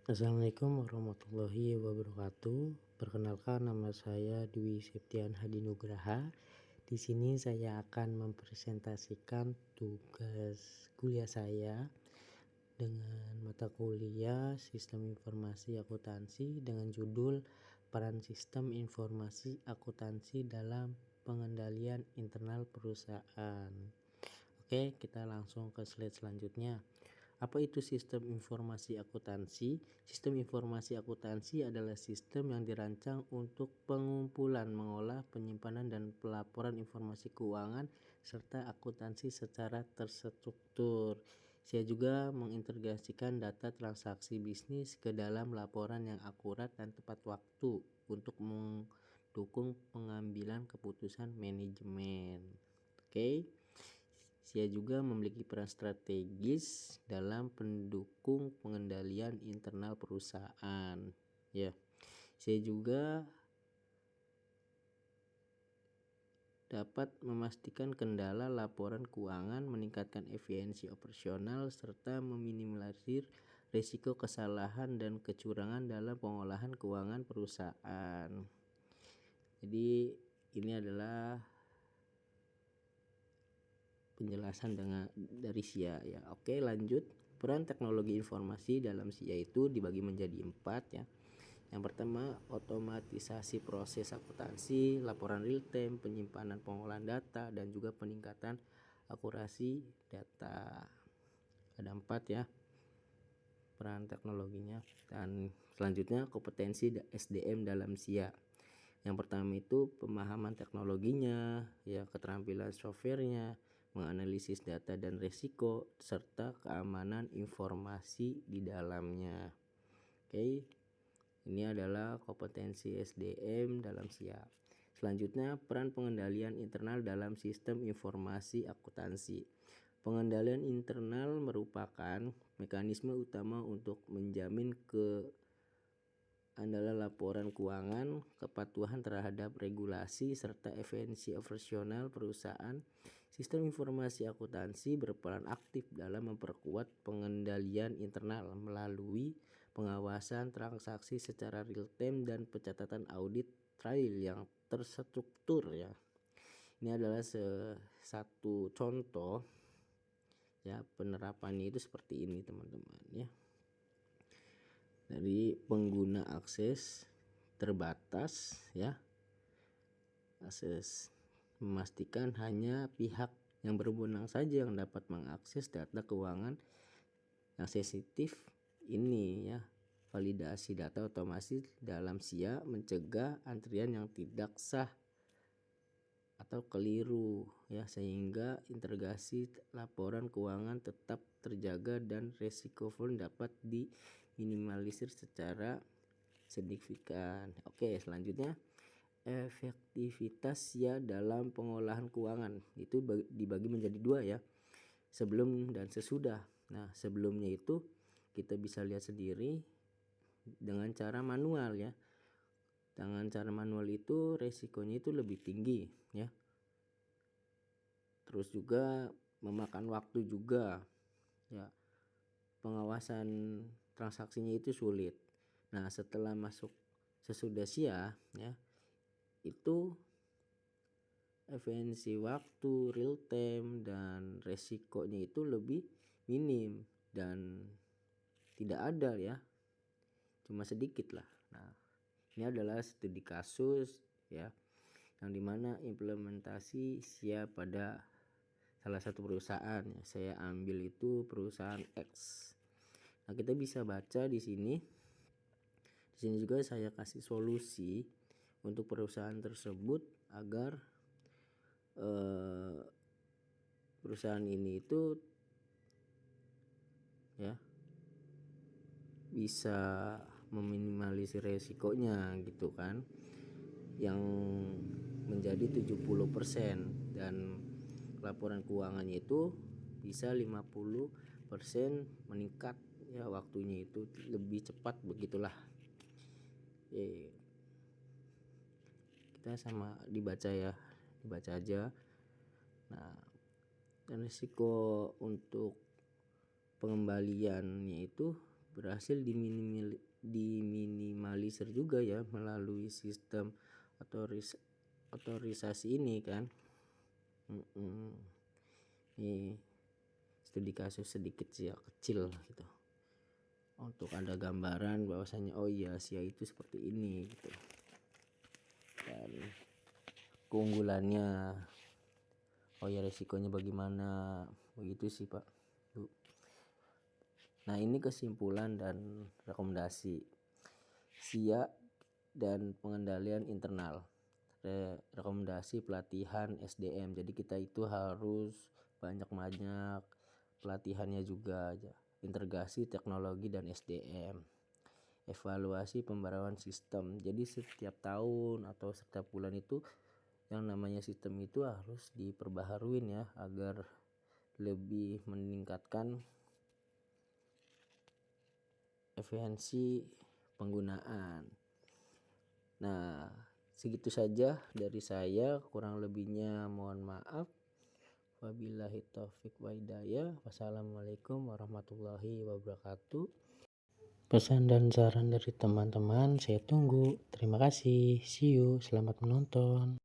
Assalamualaikum warahmatullahi wabarakatuh. Perkenalkan, nama saya Dwi Septian Hadi Nugraha. Di sini saya akan mempresentasikan tugas kuliah saya dengan mata kuliah Sistem Informasi Akuntansi dengan judul Peran Sistem Informasi Akuntansi dalam Pengendalian Internal Perusahaan. Oke, kita langsung ke slide selanjutnya. Apa itu sistem informasi akuntansi? Sistem informasi akuntansi adalah sistem yang dirancang untuk pengumpulan, mengolah, penyimpanan, dan pelaporan informasi keuangan serta akuntansi secara terstruktur. Saya juga mengintegrasikan data transaksi bisnis ke dalam laporan yang akurat dan tepat waktu untuk mendukung pengambilan keputusan manajemen. Oke. Saya juga memiliki peran strategis dalam pendukung pengendalian internal perusahaan. Ya, saya juga dapat memastikan kendala laporan keuangan, meningkatkan efisiensi operasional, serta meminimalisir risiko kesalahan dan kecurangan dalam pengolahan keuangan perusahaan. Jadi ini adalah penjelasan dari SIA ya. Oke, lanjut. Peran teknologi informasi dalam SIA itu dibagi menjadi 4 ya. Yang pertama, otomatisasi proses akuntansi, laporan real time, penyimpanan pengolahan data, dan juga peningkatan akurasi data. Ada 4 ya peran teknologinya. Dan selanjutnya, kompetensi SDM dalam SIA. Yang pertama itu pemahaman teknologinya, ya, keterampilan softwarenya, menganalisis data dan risiko, serta keamanan informasi di dalamnya. Oke, ini adalah kompetensi SDM dalam SIA. Selanjutnya, peran pengendalian internal dalam sistem informasi akuntansi. Pengendalian internal merupakan mekanisme utama untuk menjamin adalah laporan keuangan, kepatuhan terhadap regulasi, serta efisiensi operasional perusahaan. Sistem informasi akuntansi berperan aktif dalam memperkuat pengendalian internal melalui pengawasan transaksi secara real time dan pencatatan audit trail yang terstruktur ya. Ini adalah satu contoh ya, penerapannya itu seperti ini teman-teman ya. Dari pengguna akses terbatas ya, akses memastikan hanya pihak yang berwenang saja yang dapat mengakses data keuangan yang sensitif ini ya. Validasi data otomatis dalam SIA mencegah antrian yang tidak sah atau keliru ya, sehingga integrasi laporan keuangan tetap terjaga dan resiko pun dapat diminimalisir secara signifikan. Oke, selanjutnya efektivitas ya dalam pengolahan keuangan itu dibagi menjadi 2 ya, sebelum dan sesudah. Nah, sebelumnya itu kita bisa lihat sendiri dengan cara manual ya. Dengan cara manual itu resikonya itu lebih tinggi ya. Terus juga memakan waktu juga ya. Pengawasan transaksinya itu sulit. Nah, setelah masuk sesudah SIA ya, itu efisiensi waktu, real time, dan resikonya itu lebih minim dan tidak ada ya, cuma sedikit lah. Nah, ini adalah studi kasus ya, yang dimana implementasi SIA pada salah satu perusahaan ya. Saya ambil itu perusahaan X. Nah, kita bisa baca di sini. Di sini juga saya kasih solusi untuk perusahaan tersebut agar perusahaan ini itu ya bisa meminimalisir resikonya gitu kan, yang menjadi 70% dan laporan keuangannya itu bisa 50% meningkat ya, waktunya itu lebih cepat begitulah. Kita sama dibaca ya, dibaca aja. Nah, dan risiko untuk pengembaliannya itu berhasil diminimalisir juga ya melalui sistem otorisasi ini kan. Ini studi kasus sedikit sih ya, kecil gitu, untuk ada gambaran bahwasanya oh iya Asia itu seperti ini gitu, dan keunggulannya, oh ya resikonya bagaimana, begitu sih Pak Bu. Nah ini kesimpulan dan rekomendasi SIA dan pengendalian internal. Rekomendasi pelatihan SDM, jadi kita itu harus banyak-banyak pelatihannya juga aja. Integrasi teknologi dan SDM. Evaluasi pembaruan sistem, jadi setiap tahun atau setiap bulan itu yang namanya sistem itu harus diperbaharuin ya, agar lebih meningkatkan efisiensi penggunaan. Nah segitu saja dari saya, kurang lebihnya mohon maaf. Wabillahi taufik wa hidayah. Wassalamualaikum warahmatullahi wabarakatuh. Pesan dan saran dari teman-teman saya tunggu. Terima kasih. See you. Selamat menonton.